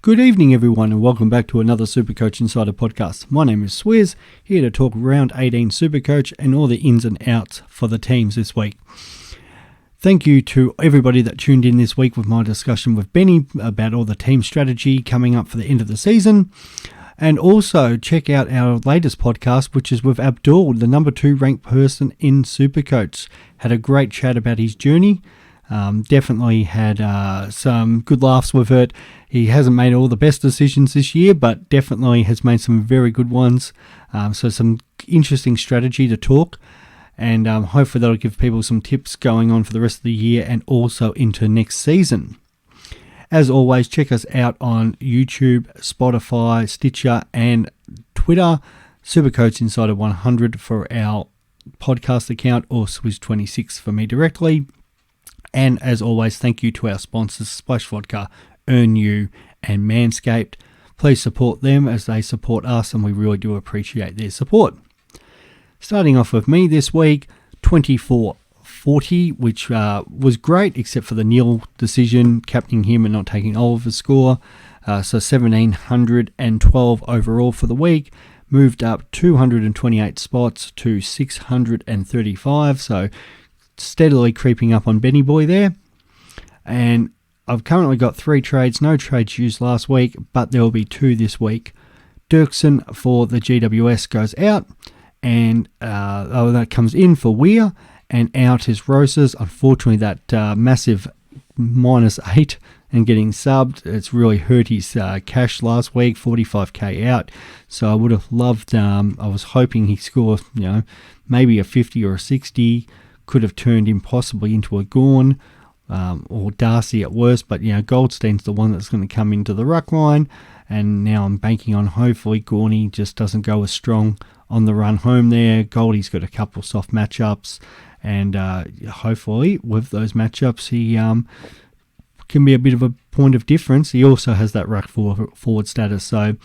Good evening, everyone, and welcome back to another Supercoach Insider podcast. My name is Swiz, here to talk round 18 Supercoach and all the ins and outs for the teams this week. Thank you to everybody that tuned in this week with my discussion with Benny about all the team strategy coming up for the end of the season. And also check out our latest podcast, which is with Abdul, the number 2 ranked person in Supercoach. Had a great chat about his journey. Definitely had some good laughs with it. He hasn't made all the best decisions this year, but definitely has made some very good ones. So some interesting strategy to talk. And hopefully that'll give people some tips going on for the rest of the year and also into next season. As always, check us out on YouTube, Spotify, Stitcher, and Twitter. Supercoach Insider 100 for our podcast account, or Swiz26 for me directly. And as always, thank you to our sponsors, Splash Vodka, Earn You, and Manscaped. Please support them as they support us, and we really do appreciate their support. Starting off with me this week, 24-40, which was great, except for the Neil decision, captaining him and not taking Oliver's score. So 1,712 overall for the week. Moved up 228 spots to 635, so steadily creeping up on Benny Boy there. And I've currently got 3 trades, no trades used last week, but there will be 2 this week. Dirksen for the GWS goes out, and that comes in for Weir, and out is Rosas. Unfortunately, that massive -8 and getting subbed, it's really hurt his cash last week, 45k out. So I would have loved, I was hoping he scored, maybe a 50 or a 60, could have turned him possibly into a Gorn or Darcy at worst, but Goldstein's the one that's going to come into the ruck line, and now I'm banking on hopefully Gorney just doesn't go as strong on the run home there. Goldie's got a couple of soft matchups, and hopefully with those matchups he can be a bit of a point of difference. He also has that ruck forward status. So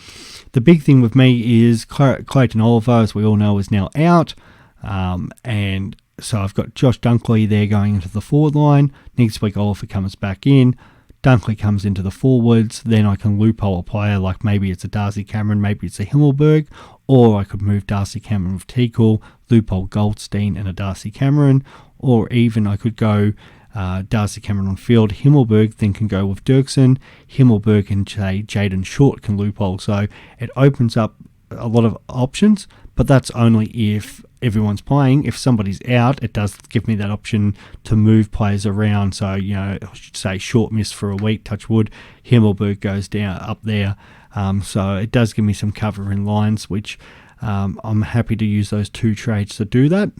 the big thing with me is Clayton Oliver, as we all know, is now out, and so I've got Josh Dunkley there going into the forward line. Next week Oliver comes back in. Dunkley comes into the forwards. Then I can loophole a player, like maybe it's a Darcy Cameron, maybe it's a Himmelberg, or I could move Darcy Cameron with Teakle, loophole Goldstein and a Darcy Cameron, or even I could go Darcy Cameron on field, Himmelberg then can go with Dirksen, Himmelberg and Jaden Short can loophole. So it opens up a lot of options, but that's only if everyone's playing. If somebody's out, it does give me that option to move players around. So, I should say Short miss for a week, touch wood, Himmelberg goes down up there. So it does give me some cover in lines, which I'm happy to use those 2 trades to do that.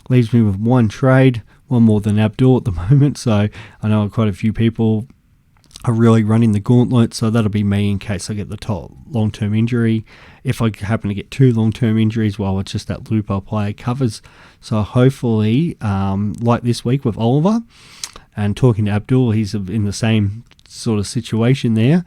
Leaves me with 1 trade, one more than Abdul at the moment. So I know quite a few people are really running the gauntlet, so that'll be me in case I get the top long-term injury. If I happen to get 2 long-term injuries, well, it's just that loophole player covers. So hopefully, like this week with Oliver, and talking to Abdul, he's in the same sort of situation there.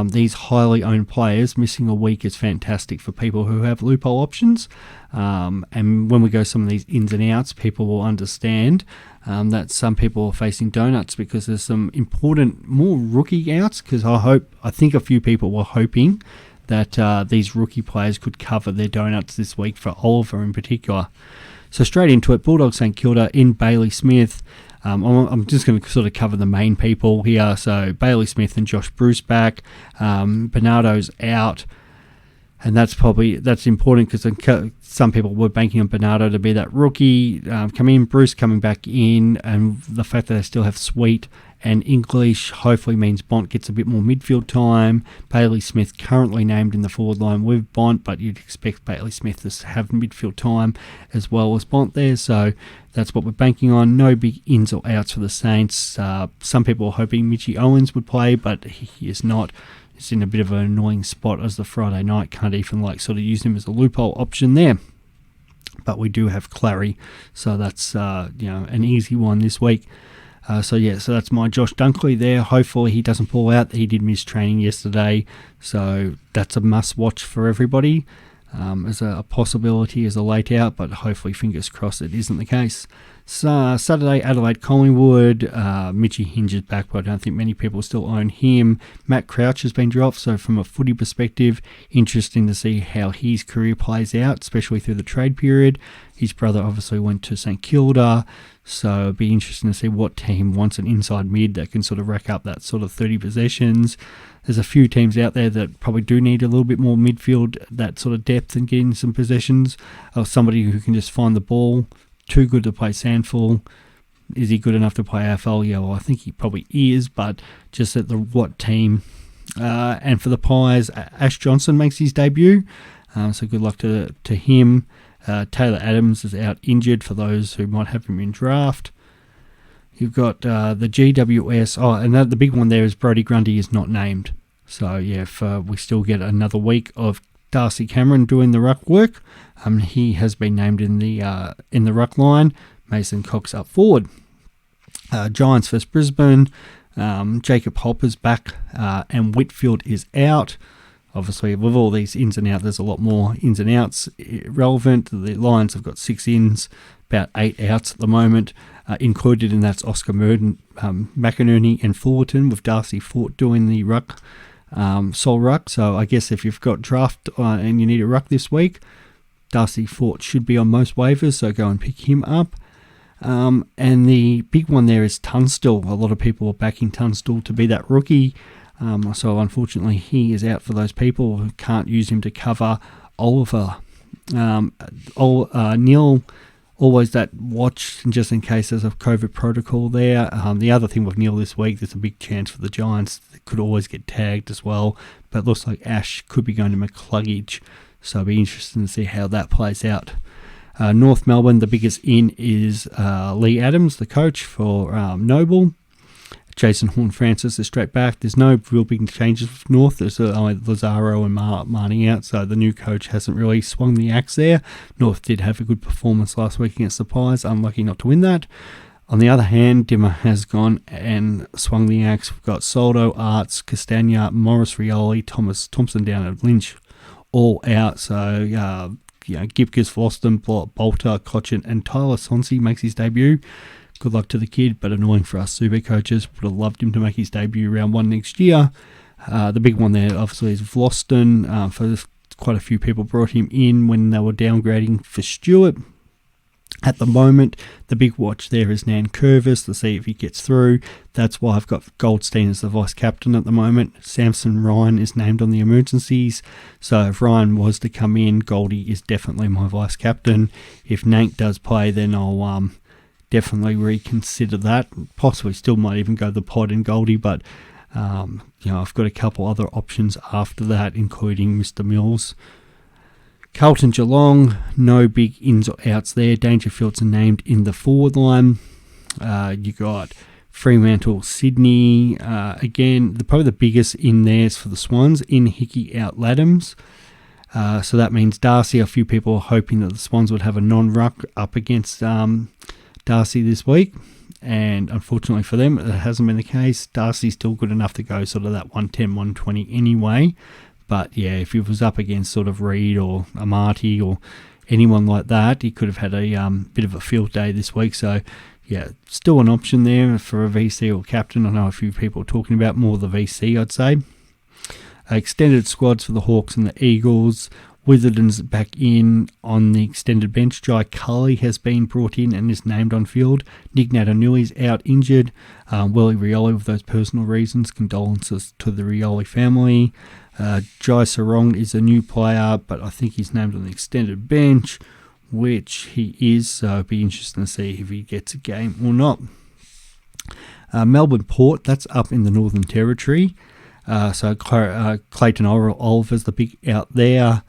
These highly owned players, missing a week is fantastic for people who have loophole options. And when we go some of these ins and outs, people will understand that some people are facing donuts because there's some important, more rookie outs. Because I think a few people were hoping that these rookie players could cover their donuts this week for Oliver in particular. So straight into it, Bulldogs St Kilda in Bailey Smith. I'm just going to sort of cover the main people here. So Bailey Smith and Josh Bruce back. Bernardo's out. And that's important because some people were banking on Bernardo to be that rookie. Come in, Bruce coming back in, and the fact that they still have Sweet and English hopefully means Bont gets a bit more midfield time. Bailey Smith currently named in the forward line with Bont, but you'd expect Bailey Smith to have midfield time as well as Bont there. So that's what we're banking on. No big ins or outs for the Saints. Some people were hoping Mitchie Owens would play, but he is not. It's in a bit of an annoying spot as the Friday night. Can't even sort of use him as a loophole option there. But we do have Clary, so that's an easy one this week. So that's my Josh Dunkley there. Hopefully he doesn't pull out. He did miss training yesterday, so that's a must watch for everybody. As a possibility as a late out, but hopefully fingers crossed it isn't the case. Saturday, Adelaide Collingwood. Mitchie Hinge is back, but I don't think many people still own him. Matt Crouch has been dropped, so from a footy perspective, interesting to see how his career plays out, especially through the trade period. His brother obviously went to St Kilda, so it'd be interesting to see what team wants an inside mid that can sort of rack up that sort of 30 possessions. There's a few teams out there that probably do need a little bit more midfield, that sort of depth and getting some possessions, or somebody who can just find the ball. Too good to play Sandful. Is he good enough to play AFL? Yeah, well, I think he probably is, but just at what team. And for the Pies, Ash Johnson makes his debut, so good luck to him. Taylor Adams is out injured for those who might have him in draft. You've got the GWS. Oh, and the big one there is Brodie Grundy is not named. So, yeah, if we still get another week of Darcy Cameron doing the ruck work, he has been named in the ruck line. Mason Cox up forward. Giants vs Brisbane. Jacob Hopper's back, and Whitfield is out. Obviously, with all these ins and outs, there's a lot more ins and outs relevant. The Lions have got 6 ins, about 8 outs at the moment. Included in that's Oscar Murden, McInerney and Fullerton, with Darcy Fort doing the ruck, sole ruck. So I guess if you've got draft and you need a ruck this week, Darcy Fort should be on most waivers, so go and pick him up. And the big one there is Tunstall. A lot of people are backing Tunstall to be that rookie. So unfortunately, he is out for those people who can't use him to cover Oliver. Neil, always that watch just in case there's a COVID protocol there. The other thing with Neil this week, there's a big chance for the Giants. They could always get tagged as well, but it looks like Ash could be going to McCluggage. So it'll be interesting to see how that plays out. North Melbourne, the biggest in is Lee Adams, the coach for Noble. Jason Horn-Francis is straight back. There's no real big changes with North. There's only Lazaro and Marnie out, so the new coach hasn't really swung the axe there. North did have a good performance last week against the Pies. Unlucky not to win that. On the other hand, Dimmer has gone and swung the axe. We've got Soldo, Arts, Castagna, Morris Rioli, Thomas Thompson down at Lynch, all out. So, Gipkis, Floston, Bolter, Cochin, and Tyler Sonsi makes his debut. Good luck to the kid, but annoying for us super coaches. Would have loved him to make his debut round 1 next year. The big one there, obviously, is Vlosten. For quite a few people brought him in when they were downgrading for Stewart. At the moment, the big watch there is Nan Curvis to see if he gets through. That's why I've got Goldstein as the vice captain at the moment. Samson Ryan is named on the emergencies. So if Ryan was to come in, Goldie is definitely my vice captain. If Nank does play, then I'll definitely reconsider that. Possibly still might even go the Pod and Goldie, but I've got a couple other options after that, including Mr. Mills. Carlton Geelong, no big ins or outs there. Dangerfield's named in the forward line. You got Fremantle, Sydney. Again, probably the biggest in there is for the Swans. In Hickey, out Laddams. So that means Darcy. A few people are hoping that the Swans would have a non-ruck up against Darcy this week. And unfortunately for them, it hasn't been the case. Darcy's still good enough to go sort of that 110, 120 anyway. But yeah, if he was up against sort of Reed or Amati or anyone like that, he could have had a bit of a field day this week. So yeah, still an option there for a VC or captain. I know a few people are talking about more the VC, I'd say. Extended squads for the Hawks and the Eagles. Witherden's back in on the extended bench. Jai Cully has been brought in and is named on field. Nick Natanui's out injured. Willie Rioli with those personal reasons. Condolences to the Rioli family. Jai Sarong is a new player, but I think he's named on the extended bench, which he is. So it'll be interesting to see if he gets a game or not. Melbourne Port, that's up in the Northern Territory. So Clayton Oliver's the big out there.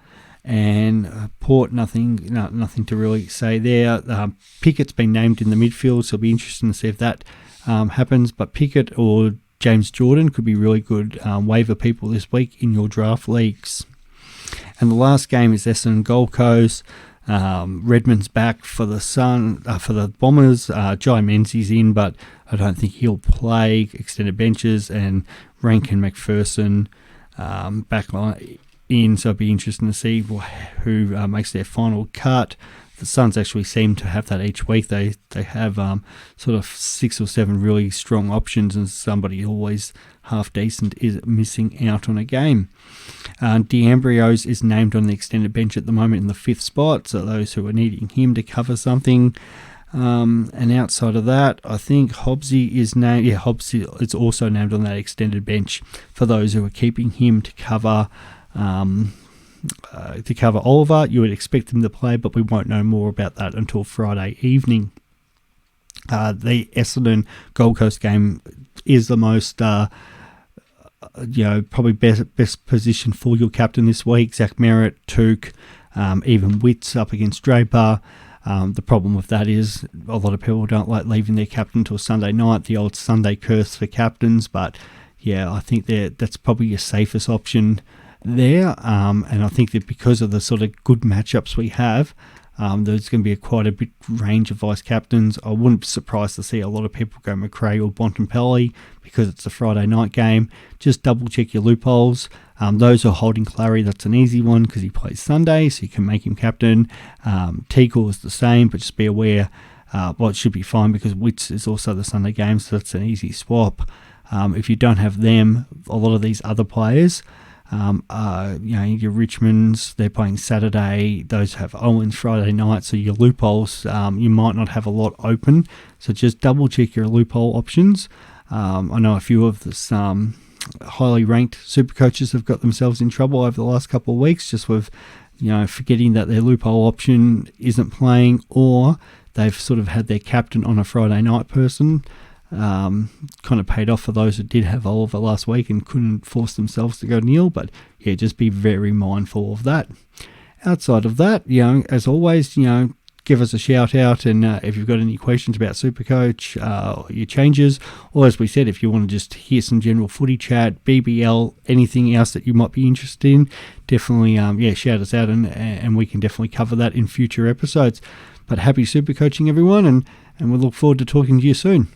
And Port, nothing to really say there. Pickett's been named in the midfield, so it'll be interesting to see if that happens. But Pickett or James Jordan could be really good waiver people this week in your draft leagues. And the last game is Essendon Gold Coast. Redmond's back for the for the Bombers. Jai Menzies in, but I don't think he'll play. Extended benches and Rankin McPherson back in, so it'd be interesting to see who makes their final cut. The Suns actually seem to have that each week. They have sort of 6 or 7 really strong options, and somebody always half decent is missing out on a game. D'Ambrio's is named on the extended bench at the moment in the 5th spot, so those who are needing him to cover something. And outside of that, I think Hobbsy is named. Yeah, Hobbsy is also named on that extended bench for those who are keeping him to cover Oliver. You would expect him to play, but we won't know more about that until Friday evening. The Essendon Gold Coast game is the most, probably best position for your captain this week. Zach Merritt, Took, even Witts up against Draper. The problem with that is a lot of people don't like leaving their captain till Sunday night, the old Sunday curse for captains, but yeah, I think that's probably your safest option there, and I think that because of the sort of good matchups we have, there's going to be quite a big range of vice captains. I wouldn't be surprised to see a lot of people go McRae or Bontempelli because it's a Friday night game. Just double check your loopholes. Those who are holding Clary, that's an easy one because he plays Sunday, so you can make him captain. Teagle is the same, but just be aware, it should be fine because Witts is also the Sunday game, so that's an easy swap. If you don't have them, a lot of these other players, your Richmonds, they're playing Saturday. Those have Owens Friday night, so your loopholes, you might not have a lot open. So just double check your loophole options. I know a few of this highly ranked super coaches have got themselves in trouble over the last couple of weeks, just with forgetting that their loophole option isn't playing, or they've sort of had their captain on a Friday night person. Kind of paid off for those who did have Oliver last week and couldn't force themselves to go Neil, but yeah, just be very mindful of that. Outside of that, as always, give us a shout out, and if you've got any questions about Supercoach, your changes, or as we said, if you want to just hear some general footy chat, BBL, anything else that you might be interested in, definitely shout us out, and we can definitely cover that in future episodes. But happy Supercoaching, everyone, and we look forward to talking to you soon.